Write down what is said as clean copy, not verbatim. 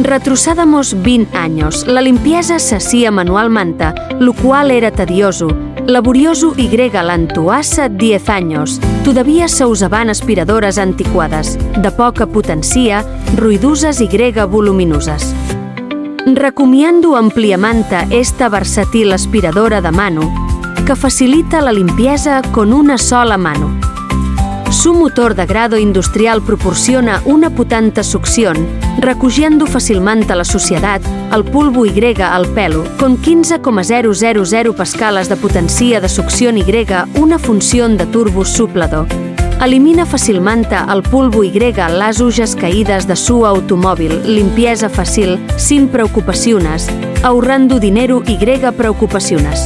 Retrocedamos 20 años. La limpieza se hacía manualmente, lo cual era tedioso, laborioso y lento. Hace 10 años, todavía se usaban aspiradoras antiquadas, de poca potencia, ruidosas y voluminosas. Recomiendo ampliamente esta versátil aspiradora de mano, que facilita la limpieza con una sola mano. Su motor de grado industrial proporciona una potente succión, recogiendo fácilmente la suciedad, el polvo y el pelo, con 15,000 pascales de potencia de succión y una función de turbo soplador. Elimina fácilmente el polvo y las hojas caídas de su automóvil, limpieza fácil, sin preocupaciones, ahorrando dinero y preocupaciones.